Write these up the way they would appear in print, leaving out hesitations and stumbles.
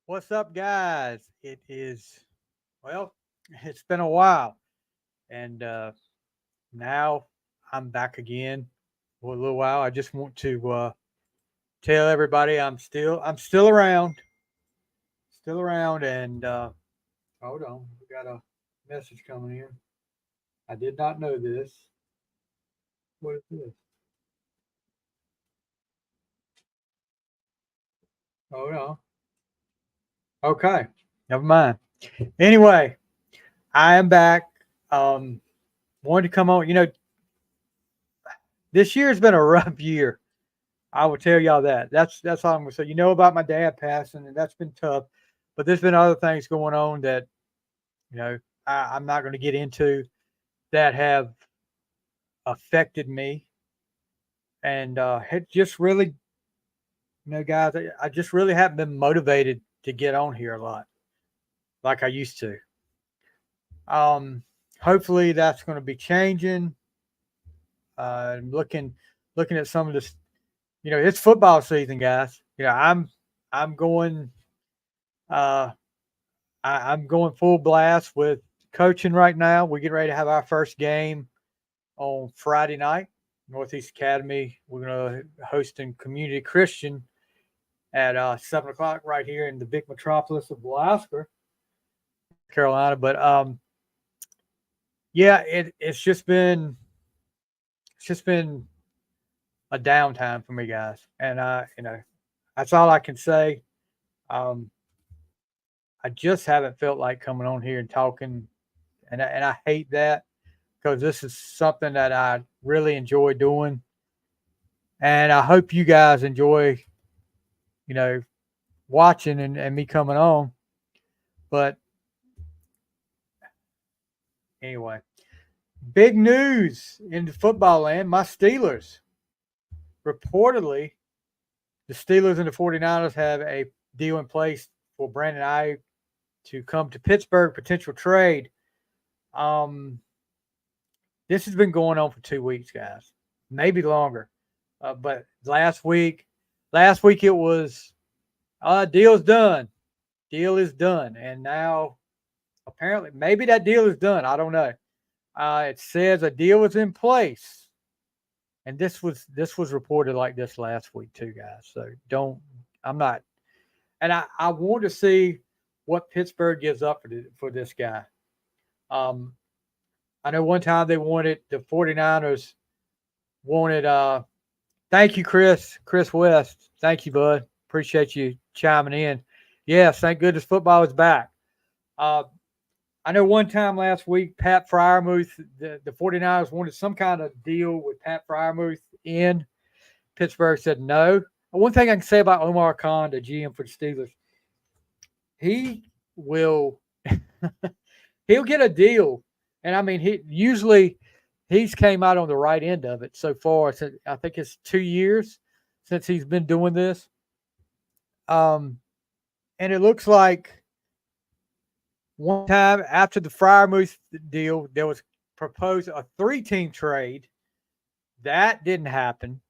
What's up, guys? Well, it's been a while, and now I'm back again for a little while. I just want to tell everybody I'm still around, and hold on, we got a message coming in. I did not know this. What is this? Hold on. Okay, never mind. Anyway, I am back. Um, Wanted to come on. This year's been a rough year. I will tell y'all that. That's all I'm gonna say. You know about my dad passing, and that's been tough. But there's been other things going on that you know I'm not going to get into that have affected me, and it just really, guys, I just really haven't been motivated to get on here a lot like I used to. Um, Hopefully that's going to be changing. Looking at some of this, it's football season, guys. I'm going. Uh, I'm going full blast with coaching right now. We're getting ready to have our first game on Friday night. Northeast Academy. We're going to host in Community Christian at 7 o'clock right here in the big metropolis of Alaska, North Carolina. But yeah, it's just been a downtime for me, guys, and that's all I can say. Um, I just haven't felt like coming on here and talking, and I hate that because this is something that I really enjoy doing, and I hope you guys enjoy, you know, watching and me coming on. But anyway, big news in the football land: my Steelers reportedly, the Steelers and the 49ers have a deal in place for Brandon Ayuk to come to Pittsburgh, potential trade. Um, this has been going on for 2 weeks, guys, maybe longer. But last week it was deal's done, deal is done, and now apparently maybe that deal is done. I don't know. It says a deal is in place, and this was reported like this last week too, guys. So don't. I'm not, and I want to see what Pittsburgh gives up for this guy. Um, I know one time they wanted the 49ers wanted thank you, Chris West. Thank you, bud. Appreciate you chiming in. Yes, thank goodness football is back. Uh, I know one time last week, Pat Fryermuth, the 49ers wanted some kind of deal with Pat Fryermuth in. Pittsburgh said no. One thing I can say about Omar Khan, the GM for the Steelers, he will he'll get a deal. And I mean, he's came out on the right end of it so far. I think it's 2 years since he's been doing this. Um, and it looks like one time after the Fryermuth deal, there was proposed a three-team trade. That didn't happen.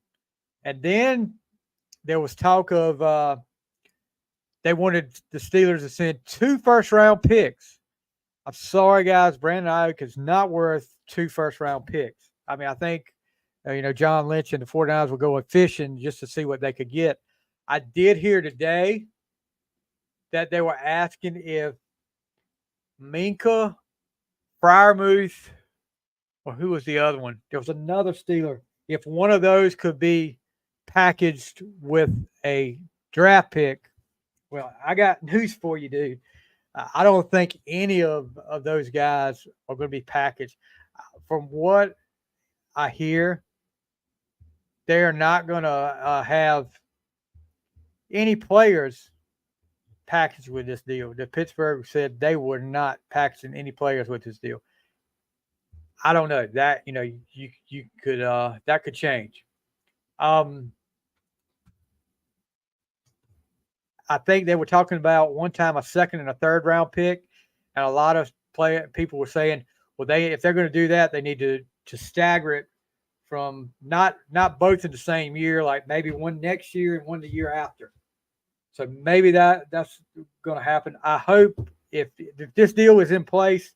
And then there was talk of they wanted the Steelers to send two first-round picks. I'm sorry, guys. Brandon Ayuk is not worth two first-round picks. I mean, I think John Lynch and the 49ers were going fishing just to see what they could get. I did hear today that they were asking if Minka, Fryermuth, or who was the other one? There was another Steeler. If one of those could be packaged with a draft pick, well, I got news for you, dude. I don't think any of those guys are going to be packaged. From what I hear, they are not going to have any players packaged with this deal. The Pittsburgh said they were not packaging any players with this deal. I don't know that you could that could change. Um, I think they were talking about one time a second and a third round pick, and a lot of people were saying, well, they if they're going to do that, they need to stagger it from not both in the same year, like maybe one next year and one the year after. So maybe that's going to happen. I hope if this deal is in place,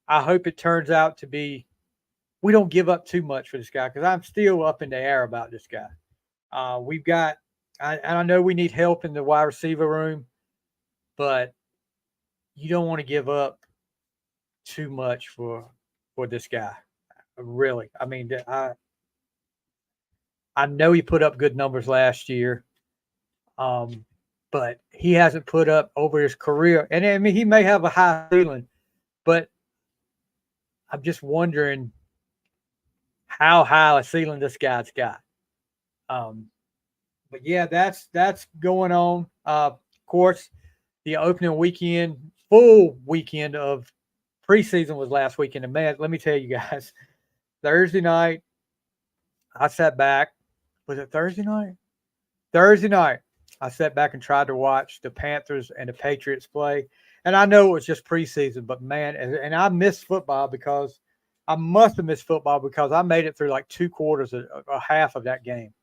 I hope it turns out to be we don't give up too much for this guy because I'm still up in the air about this guy. We've got, and I know we need help in the wide receiver room, but you don't want to give up too much for this guy. Really, I mean, I know he put up good numbers last year, but he hasn't put up over his career. And I mean, he may have a high ceiling, but I'm just wondering how high a ceiling this guy's got. But yeah, that's going on. Of course, the opening weekend, full weekend of preseason was last weekend. And man, let me tell you guys, Thursday night, I sat back. Was it Thursday night? Thursday night, I sat back and tried to watch the Panthers and the Patriots play. And I know it was just preseason, but man, and I missed football because I must have missed football because I made it through like 2 quarters, a half of that game.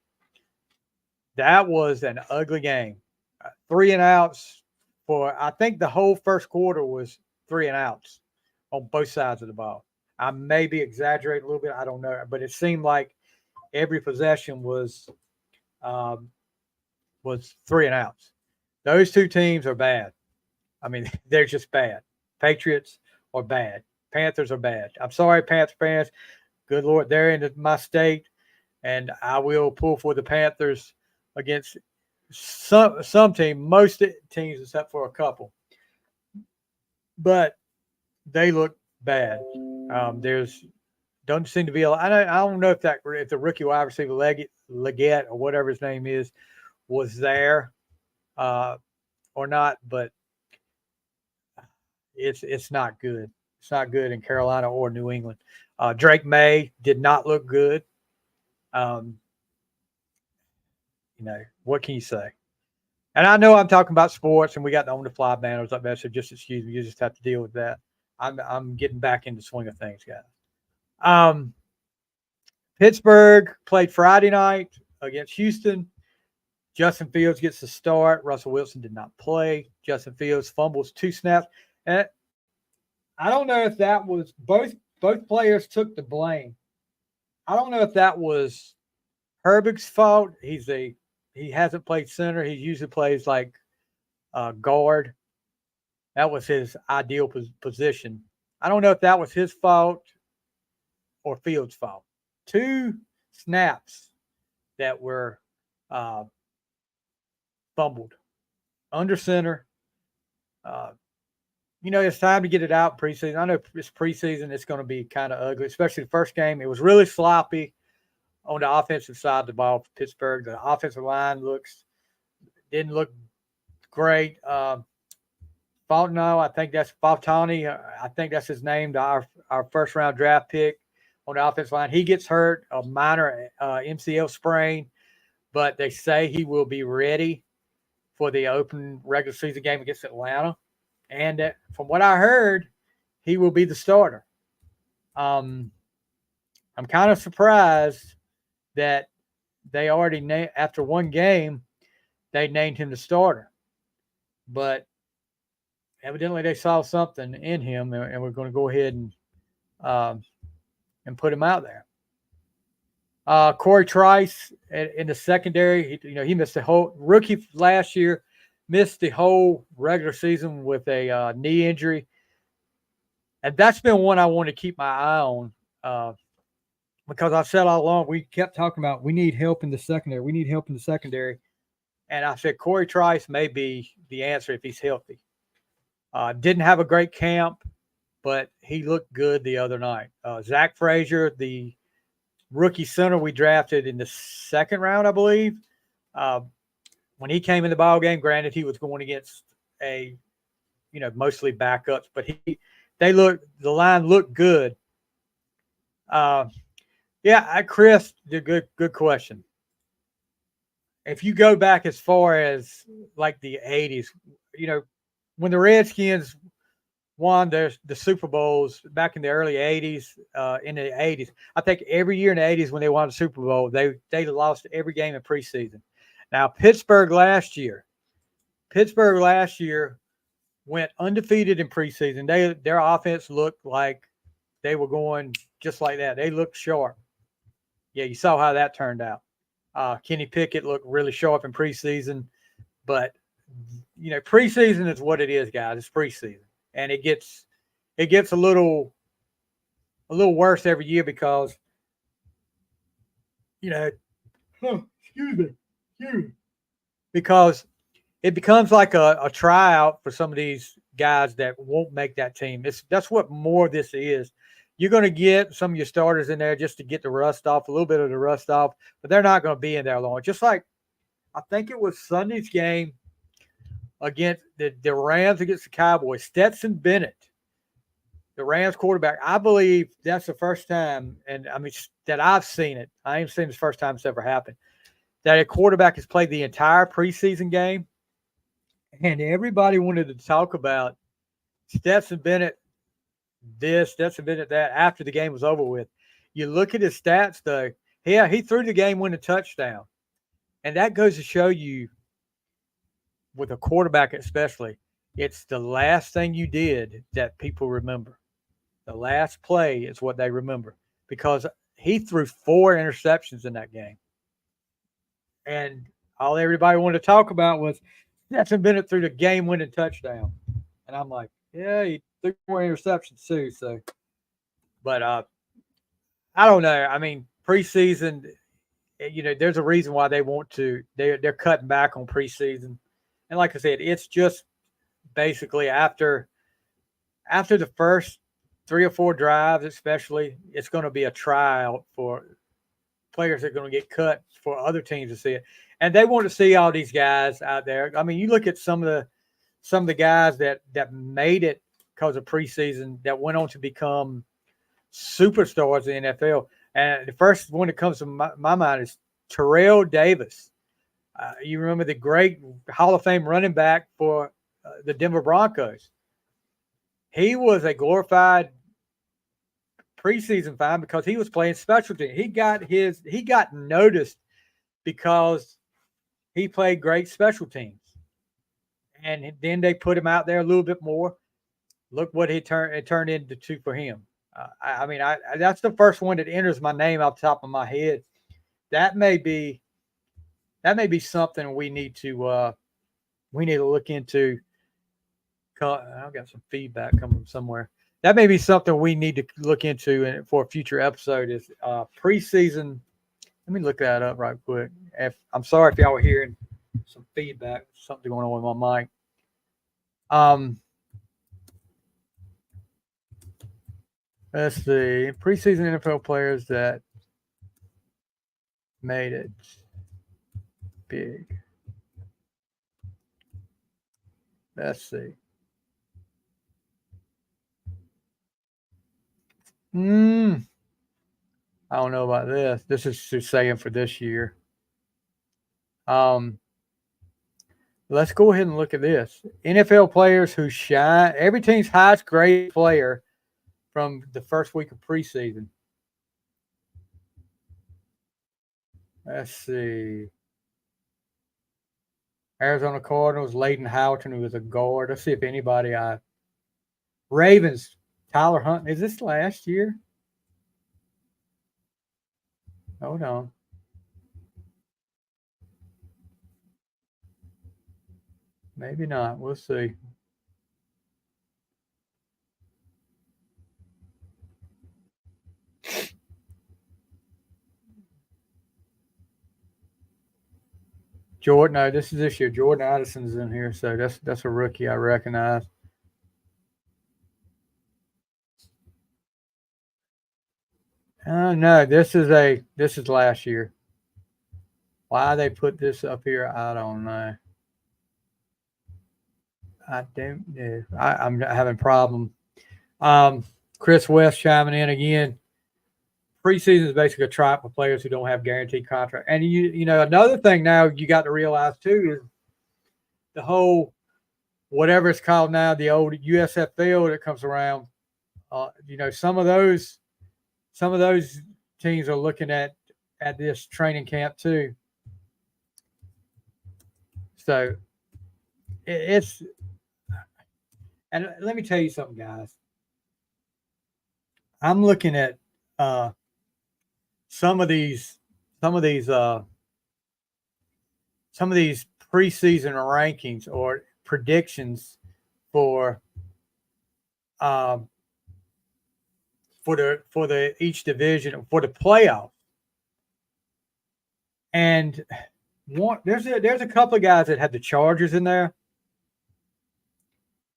That was an ugly game. 3 and outs for, I think the whole first quarter was 3 and outs on both sides of the ball. I maybe exaggerate a little bit. I don't know, but it seemed like every possession was 3 and outs. Those 2 teams are bad. I mean, they're just bad. Patriots are bad. Panthers are bad. I'm sorry, Panther fans. Good Lord, they're in my state, and I will pull for the Panthers against some team, most teams except for a couple. But they look bad. There's don't seem to be I don't know if the rookie wide receiver Leggett or whatever his name is was there or not, but it's not good. It's not good in Carolina or New England. Drake May did not look good. What can you say? And I know I'm talking about sports, and we got the on the fly banners up there, so just excuse me. You just have to deal with that. I'm getting back into the swing of things, guys. Pittsburgh played Friday night against Houston. Justin Fields gets the start. Russell Wilson did not play. Justin Fields fumbles 2 snaps. And I don't know if that was both players took the blame. I don't know if that was Herbig's fault. He hasn't played center. He usually plays like guard. That was his ideal position. I don't know if that was his fault or Fields' fault. 2 snaps that were fumbled under center. It's time to get it out preseason. I know it's preseason. It's going to be kind of ugly, especially the first game. It was really sloppy on the offensive side of the ball for Pittsburgh. The offensive line didn't look great. Fautano, I think that's Fautani. I think that's his name, our first round draft pick on the offensive line. He gets hurt, a minor MCL sprain, but they say he will be ready for the open regular season game against Atlanta. And from what I heard, he will be the starter. I'm kind of surprised that they already after one game, they named him the starter. But evidently they saw something in him, and we're going to go ahead and put him out there. Corey Trice in the secondary, he missed the whole rookie last year, missed the whole regular season with a knee injury. And that's been one I want to keep my eye on because I've said all along, we kept talking about we need help in the secondary. We need help in the secondary. And I said Corey Trice may be the answer if he's healthy. Didn't have a great camp, but he looked good the other night. Zach Frazier, the rookie center we drafted in the 2nd round, I believe, when he came in the ball game, granted he was going against mostly backups, but the line looked good. Chris, good question. If you go back as far as like the 80s, when the Redskins won the Super Bowls back in the early 80s, I think every year in the 80s when they won the Super Bowl, they lost every game in preseason. Now, Pittsburgh last year, Pittsburgh last year went undefeated in preseason. Their offense looked like they were going just like that. They looked sharp. Yeah, you saw how that turned out. Kenny Pickett looked really sharp in preseason, but preseason is what it is, guys. It's preseason, and it gets a little worse every year because excuse me, because it becomes like a tryout for some of these guys that won't make that team. That's what more this is. You're going to get some of your starters in there just to get the rust off, a little bit of the rust off, but they're not going to be in there long. Just like I think it was Sunday's game against the Rams against the Cowboys. Stetson Bennett, the Rams quarterback, I believe that's the first time, and I mean that I've seen it. I ain't seen this first time it's ever happened, that a quarterback has played the entire preseason game, and everybody wanted to talk about Stetson Bennett this, Stetson Bennett that after the game was over with. You look at his stats, though. Yeah, he threw the game-winning touchdown. And that goes to show you, with a quarterback especially, it's the last thing you did that people remember. The last play is what they remember because he threw 4 interceptions in that game. And all everybody wanted to talk about was Stetson Bennett threw the game-winning touchdown. And I'm like, yeah, he threw 4 interceptions too. So, but I don't know. I mean, preseason, there's a reason why they want to. They're cutting back on preseason, and like I said, it's just basically after the first 3 or 4 drives, especially, it's going to be a tryout for players that are going to get cut for other teams to see it, and they want to see all these guys out there. I mean, you look at some of the guys that made it because of preseason that went on to become superstars in the NFL. And the first one that comes to my mind is Terrell Davis. You remember the great Hall of Fame running back for the Denver Broncos. He was a glorified preseason find because he was playing special teams. He got noticed because he played great special teams. And then they put him out there a little bit more. Look what it turned into for him. I mean, that's the first one that enters my name off the top of my head. That may be something we need to look into. I've got some feedback coming from somewhere. That may be something we need to look into for a future episode. Is preseason. Let me look that up right quick. I'm sorry if y'all were hearing some feedback, something going on with my mic. Let's see. Preseason NFL players that made it big. Let's see. I don't know about this. This is just saying for this year. Let's go ahead and look at this. NFL players who shine. Every team's highest grade player from the first week of preseason. Let's see. Arizona Cardinals, Leighton Houghton, who was a guard. Let's see if anybody Ravens, Tyler Hunt. Is this last year? Hold on. Maybe not. We'll see. Jordan, no, this is this year. Jordan Addison's in here, so that's a rookie I recognize. No, this is last year. Why they put this up here, I don't know. I don't know. I'm having a problem. Chris West chiming in again. Preseason is basically a tryout for players who don't have guaranteed contract. And you know another thing now you got to realize too is the whole whatever it's called now, the old USFL that comes around. Some of those teams are looking at this training camp too. So it's and let me tell you something, guys. I'm looking at some of these some of these some of these preseason rankings or predictions for um, for the each division for the playoff. And there's a couple of guys that have the Chargers in there,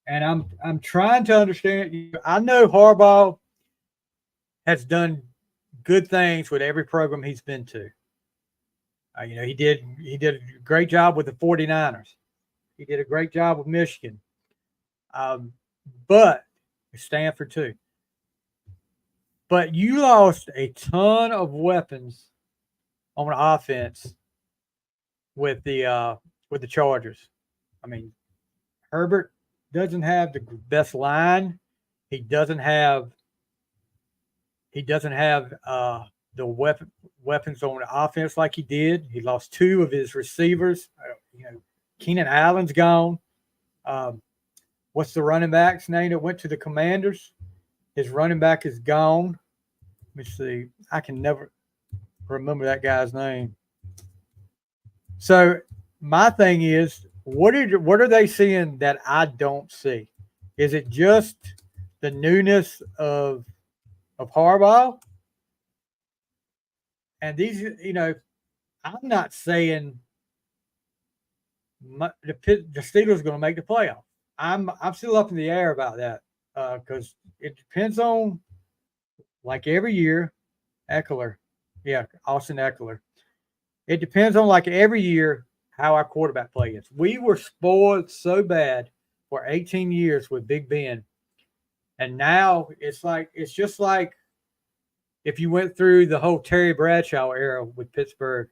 and I'm trying to understand. I know Harbaugh has done good things with every program he's been to. He did a great job with the 49ers. He did a great job with Michigan. But Stanford too. But you lost a ton of weapons on offense with the Chargers. I mean, Herbert doesn't have the best line. He doesn't have the weapons on the offense like he did. He lost two of his receivers. Keenan Allen's gone. What's the running back's name that went to the Commanders? His running back is gone. Let me see. I can never remember that guy's name. So my thing is, what are they seeing that I don't see? Is it just the newness of Harbaugh? And these, I'm not saying the Steelers are going to make the playoff. I'm still up in the air about that because it depends on, like every year, Austin Eckler. It depends on, like every year, how our quarterback play is. We were spoiled so bad for 18 years with Big Ben, and now it's just like if you went through the whole Terry Bradshaw era with Pittsburgh.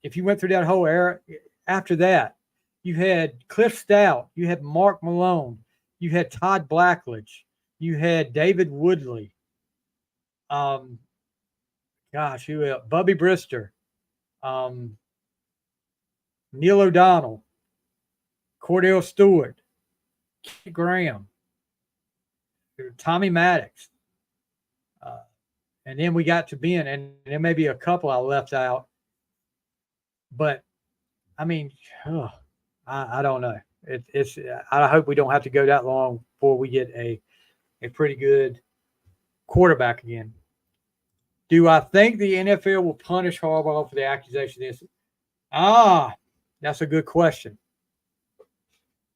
If you went through that whole era, after that, you had Cliff Stout, you had Mark Malone, you had Todd Blackledge, you had David Woodley. Who else? Bubby Brister, Neil O'Donnell, Cordell Stewart, Kent Graham, Tommy Maddox. And then we got to Ben, and there may be a couple I left out. But, I mean, I don't know. I hope we don't have to go that long before we get a pretty good quarterback again. Do I think the NFL will punish Harbaugh for the accusation? That's a good question.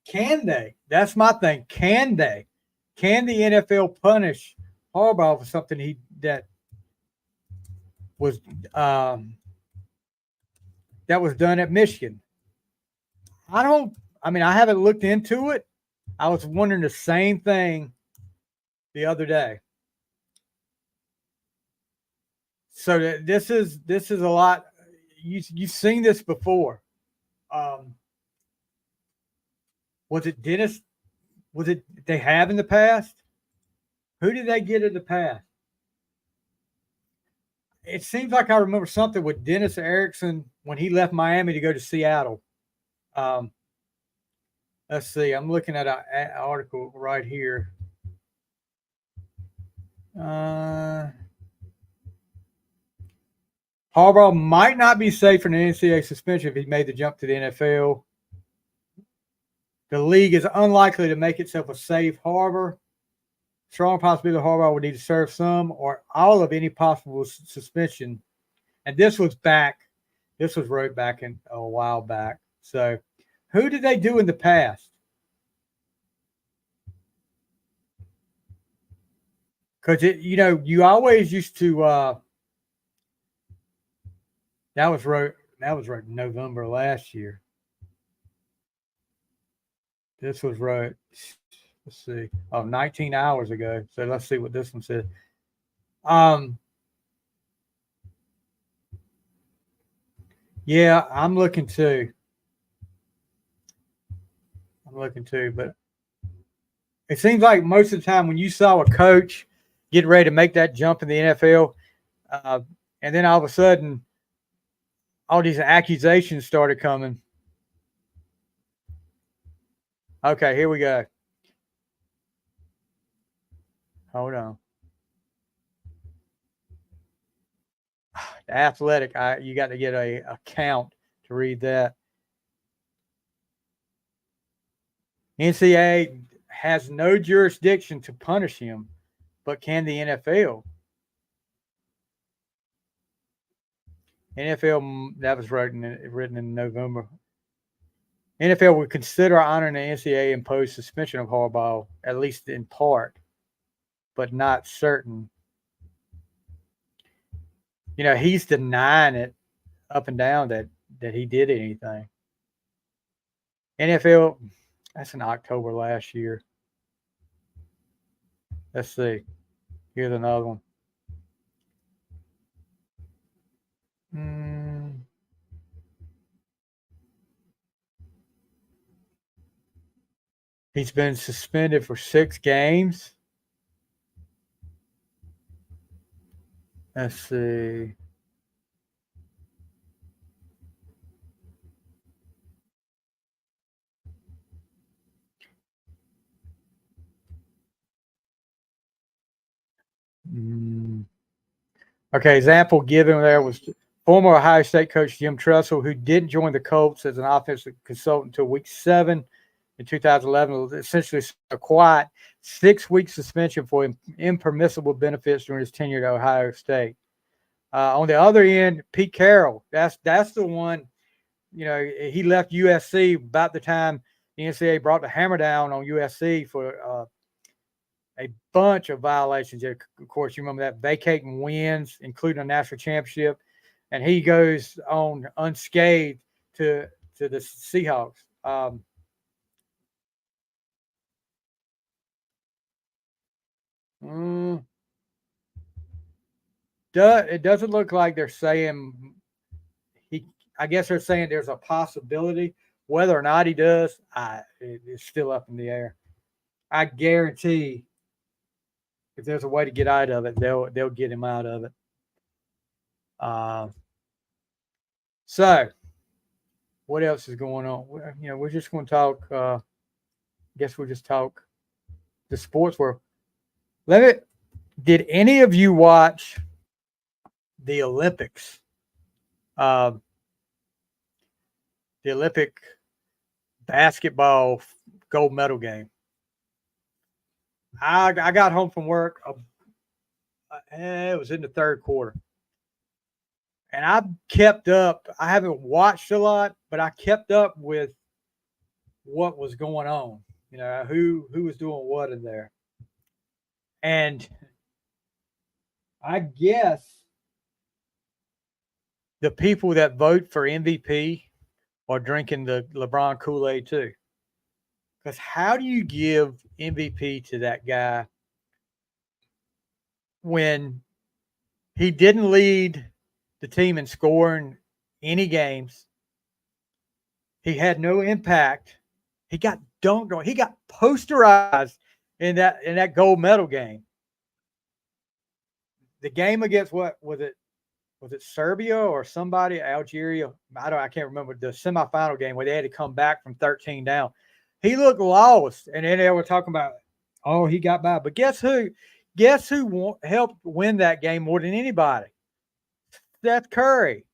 Can they? That's my thing. Can they? Can the NFL punish Harbaugh for something that was done at Michigan? I haven't looked into it. I was wondering the same thing the other day. So this is a lot. You've seen this before. Was it Dennis? Was it they have in the past? Who did they get in the past? It seems like I remember something with Dennis Erickson when he left Miami to go to Seattle. Let's see. I'm looking at an article right here. Harbaugh might not be safe from an NCAA suspension if he made the jump to the NFL. The league is unlikely to make itself a safe harbor. Strong possibility Harbaugh would need to serve some or all of any possible suspension. And this was wrote back in a while back. So who did they do in the past? Because you always used to that was wrote in November last year. This was wrote, let's see, 19 hours ago. So let's see what this one said. Yeah, I'm looking too. But it seems like most of the time when you saw a coach getting ready to make that jump in the NFL, and then all of a sudden, all these accusations started coming. Okay, here we go. Hold on. The Athletic, you got to get a account to read that. NCAA has no jurisdiction to punish him, but can the NFL? NFL, that was written in November. NFL would consider honoring the NCAA imposed suspension of Harbaugh, at least in part, but not certain. He's denying it up and down that he did anything. NFL, that's in October last year. Let's see. Here's another one. He's been suspended for 6 games. Let's see. Okay, example given there was former Ohio State coach Jim Tressel, who didn't join the Colts as an offensive consultant until week 7 in 2011, essentially a quiet 6-week suspension for impermissible benefits during his tenure at Ohio State. On the other end, Pete Carroll, that's the one, he left USC about the time the NCAA brought the hammer down on USC for a bunch of violations. Of course, you remember that, vacating wins, including a national championship, and he goes on unscathed to the Seahawks. It doesn't look like they're saying I guess they're saying there's a possibility. Whether or not he does, it's still up in the air. I guarantee if there's a way to get out of it, they'll get him out of it. So, what else is going on? We're just going to talk. I guess we'll just talk the sports world. Did any of you watch the Olympics? The Olympic basketball gold medal game. I got home from work. It was in the third quarter. And I kept up. I haven't watched a lot, but I kept up with what was going on. Who was doing what in there. And I guess the people that vote for MVP are drinking the LeBron Kool-Aid too. Because how do you give MVP to that guy when he didn't lead the team in scoring any games? He had no impact. He got dunked on. He got posterized in that gold medal game. The game against what was it? Was it Serbia or somebody? Algeria? I can't remember the semifinal game where they had to come back from 13 down. He looked lost, and then they were talking about, oh, he got by. But guess who? Guess who helped win that game more than anybody? Steph Curry.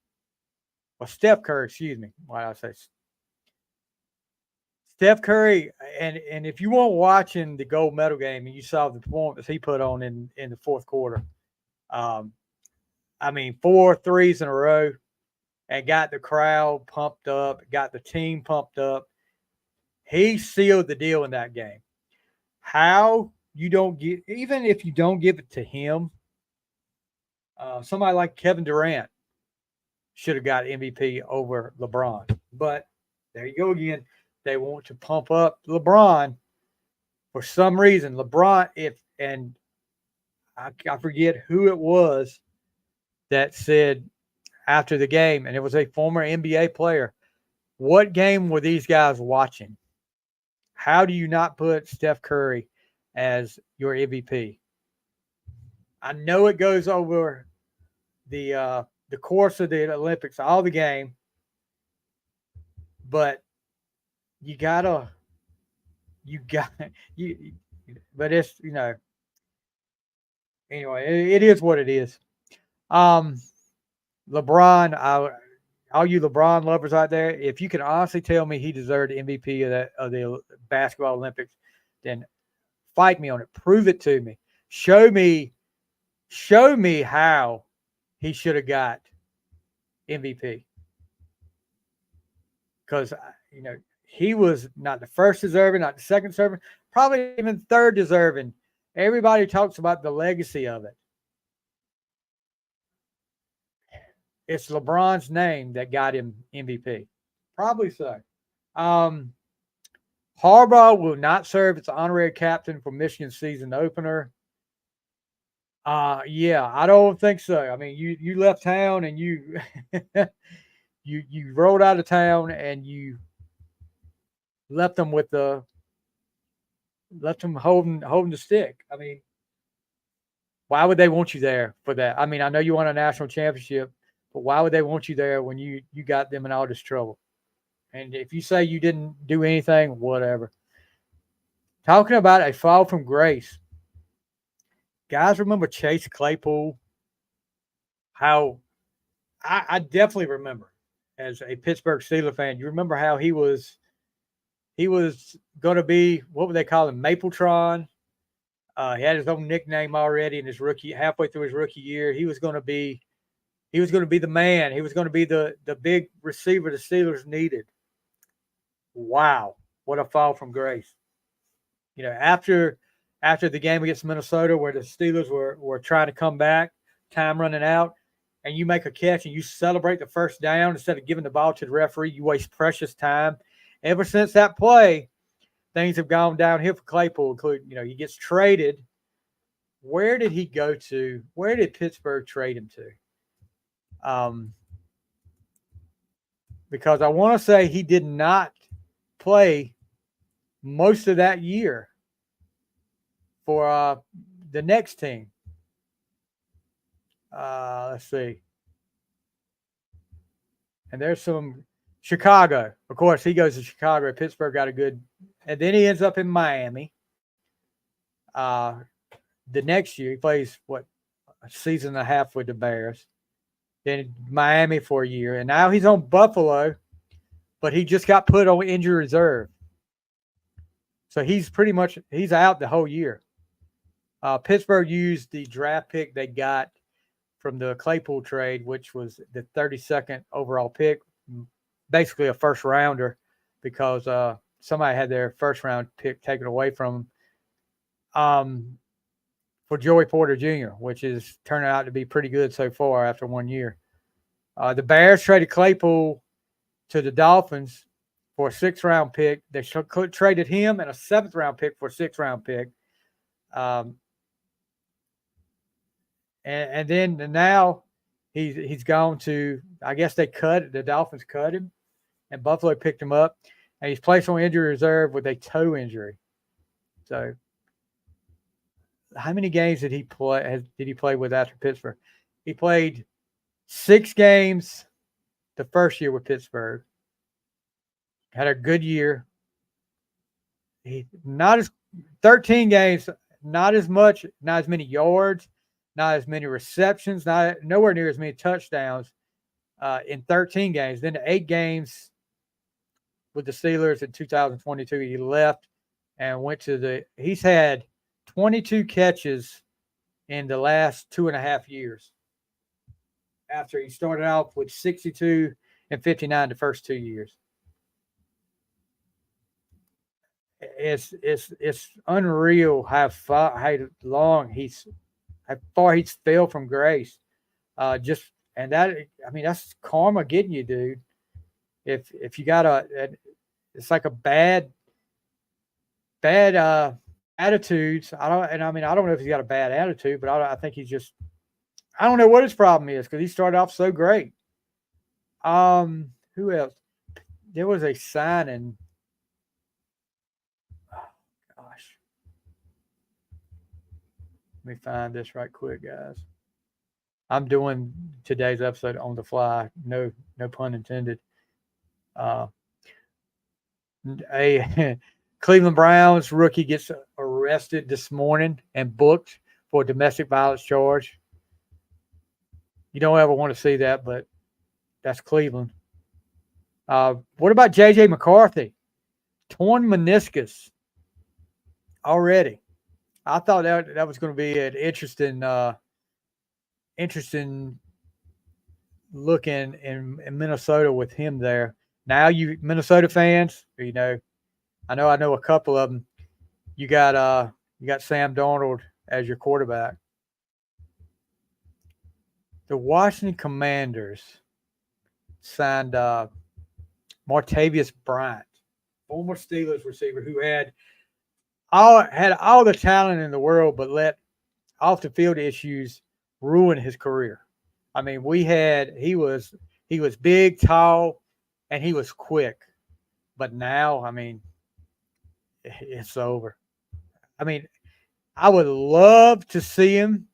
Well, Steph Curry, excuse me. Why did I say Steph Curry? And if you weren't watching the gold medal game and you saw the performance he put on in the fourth quarter, 4 threes in a row, and got the crowd pumped up, got the team pumped up. He sealed the deal in that game. How you don't get, even if you don't give it to him, somebody like Kevin Durant should have got MVP over LeBron. But there you go again. They want to pump up LeBron for some reason. LeBron, I forget who it was that said after the game, and it was a former NBA player, what game were these guys watching? How do you not put Steph Curry as your MVP? I know it goes over the course of the Olympics, all the game, but you gotta you got you. But it's anyway. It is what it is. Um, LeBron, all you LeBron lovers out there, if you can honestly tell me he deserved the MVP of the basketball Olympics, then fight me on it. Prove it to me. Show me how he should have got MVP. Because he was not the first deserving, not the second deserving, probably even third deserving. Everybody talks about the legacy of it. It's LeBron's name that got him MVP. Probably so. Harbaugh will not serve as honorary captain for Michigan season opener. Yeah, I don't think so. I mean, you left town and you you rolled out of town and you left them holding the stick. I mean, why would they want you there for that? I mean, I know you won a national championship, but why would they want you there when you got them in all this trouble? And if you say you didn't do anything, whatever. Talking about a fall from grace. Guys, remember Chase Claypool? How I definitely remember as a Pittsburgh Steelers fan. You remember how he was going to be, what would they call him, Mapletron? He had his own nickname already in his halfway through his rookie year. He was going to be the man. He was going to be the big receiver the Steelers needed. Wow, what a fall from grace. After the game against Minnesota where the Steelers were trying to come back, time running out, and you make a catch and you celebrate the first down instead of giving the ball to the referee, you waste precious time. Ever since that play, things have gone downhill for Claypool, including, he gets traded. Where did he go to? Where did Pittsburgh trade him to? Because I want to say he did not play most of that year for the next team. Let's see. And there's some Chicago. Of course, he goes to Chicago. Pittsburgh got a good, and then he ends up in Miami. The next year, he plays a season and a half with the Bears. Then Miami for a year, and now he's on Buffalo, but he just got put on injury reserve. So he's out the whole year. Pittsburgh used the draft pick they got from the Claypool trade, which was the 32nd overall pick, basically a first rounder, because somebody had their first round pick taken away from them, for Joey Porter Jr., which is turning out to be pretty good so far after 1 year. The Bears traded Claypool to the Dolphins for a 6th round pick. They traded him and a 7th round pick for a 6th round pick. And then now he's gone to, I guess the Dolphins cut him, and Buffalo picked him up, and he's placed on injury reserve with a toe injury. So how many games did he play with after Pittsburgh? He played 6 games the first year with Pittsburgh. Had a good year. 13 games, not as many yards, not as many receptions, nowhere near as many touchdowns in 13 games. Then 8 games with the Steelers in 2022, he left and went to he's had 22 catches in the last 2.5 years. After he started off with 62 and 59 the first 2 years. It's unreal how far he's fell from grace. That's karma getting you, dude. If you got it's like a bad attitudes. I don't know if he's got a bad attitude, but I think he's just, I don't know what his problem is, because he started off so great. Who else? There was a signing. Oh, gosh. Let me find this right quick, guys. I'm doing today's episode on the fly. No pun intended. Cleveland Browns rookie gets arrested this morning and booked for a domestic violence charge. You don't ever want to see that, but that's Cleveland. What about J.J. McCarthy? Torn meniscus already. I thought that was going to be an interesting looking in Minnesota with him there. Now, you Minnesota fans, I know a couple of them. You got Sam Darnold as your quarterback. The Washington Commanders signed Martavius Bryant, former Steelers receiver who had all the talent in the world, but let off the field issues ruin his career. I mean, he was big, tall, and he was quick. But now, I mean, it's over. I mean, I would love to see him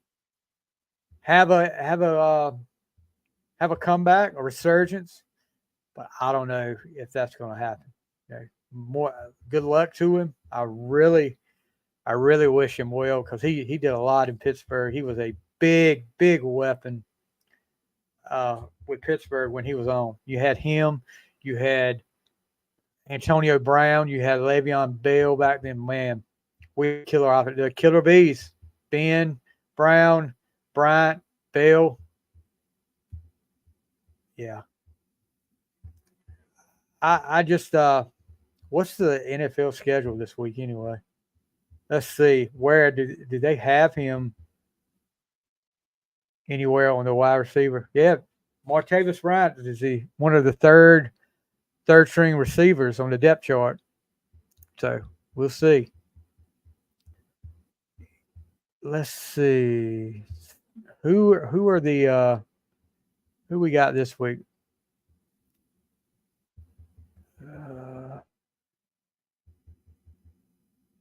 have a comeback, a resurgence, but I don't know if that's going to happen. Okay. More good luck to him. I really wish him well because he did a lot in Pittsburgh. He was a big weapon with Pittsburgh when he was on. You had him, you had Antonio Brown, you had Le'Veon Bell back then. Man, we the killer bees. Ben, Brown, Bryant, Bell. Yeah. I just what's the NFL schedule this week anyway? Let's see. Where did they have him anywhere on the wide receiver? Yeah, Martavis Bryant is he one of the third string receivers on the depth chart. So we'll see. Let's see. Who are the who we got this week?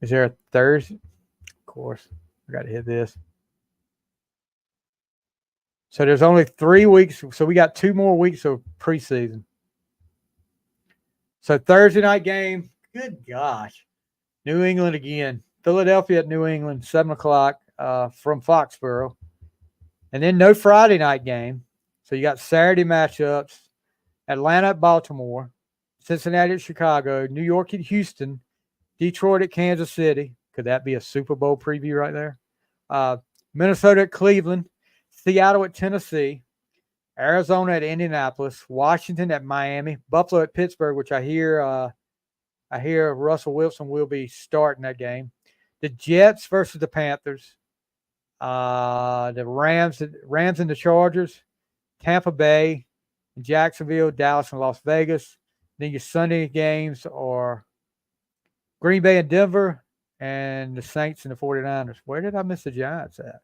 Is there a Thursday? Of course, I got to hit this. So there's only 3 weeks. So we got 2 more weeks of preseason. So Thursday night game. Good gosh. New England again. Philadelphia at New England, 7 o'clock from Foxborough. And then no Friday night game. So you got Saturday matchups. Atlanta at Baltimore. Cincinnati at Chicago. New York at Houston. Detroit at Kansas City. Could that be a Super Bowl preview right there? Minnesota at Cleveland. Seattle at Tennessee. Arizona at Indianapolis. Washington at Miami. Buffalo at Pittsburgh, which I hear Russell Wilson will be starting that game. The Jets versus the Panthers. The Rams and the Chargers. Tampa Bay, Jacksonville, Dallas, and Las Vegas. Then your Sunday games are Green Bay and Denver, and the Saints and the 49ers. Where did I miss the Giants at?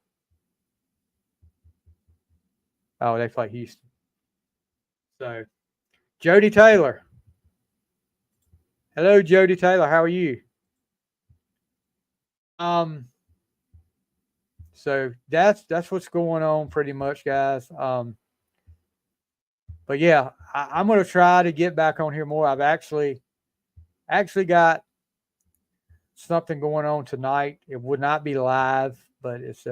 Oh, they play Houston. So, Jody Taylor. Hello, Jody Taylor. How are you? So that's what's going on pretty much, guys. But yeah, I'm going to try to get back on here more. I've actually got something going on tonight. It would not be live, but it's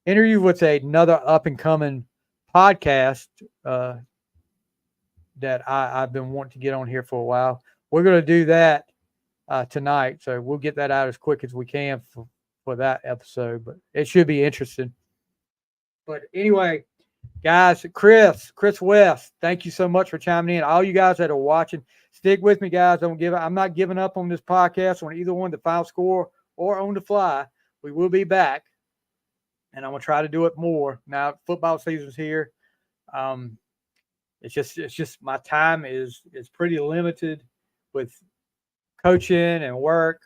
interview with another up and coming podcast that I've been wanting to get on here for a while. We're going to do that tonight, so we'll get that out as quick as we can for that episode. But it should be interesting. But anyway, guys, Chris West, thank you so much for chiming in. All you guys that are watching, stick with me, guys. I'm not giving up on this podcast on either one, the final score or on the fly. We will be back, and I'm gonna try to do it more now. Football season's here. It's just my time is pretty limited with coaching and work,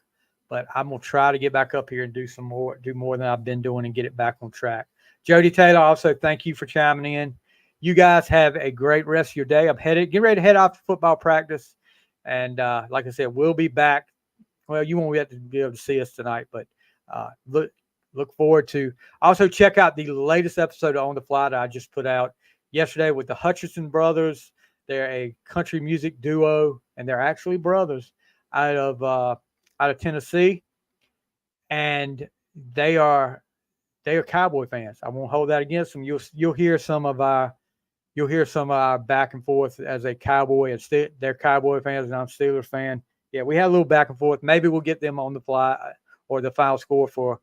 but I'm gonna try to get back up here and do more than I've been doing and get it back on track. Jody Taylor, also thank you for chiming in. You guys have a great rest of your day. I'm getting ready to head off to football practice, and like I said, we'll be back. Well, you won't have to be able to see us tonight, but look forward to. Also, check out the latest episode of On the Fly that I just put out yesterday with the Hutchinson brothers. They're a country music duo, and they're actually brothers. out of Tennessee, and they are Cowboy fans. I won't hold that against them. You'll hear some of our back and forth as a Cowboy and they're Cowboy fans and I'm Steelers fan. Yeah, we had a little back and forth. Maybe we'll get them on the fly or the final score for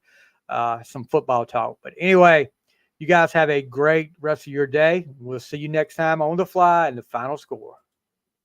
some football talk. But anyway, you guys have a great rest of your day. We'll see you next time on the fly and the final score.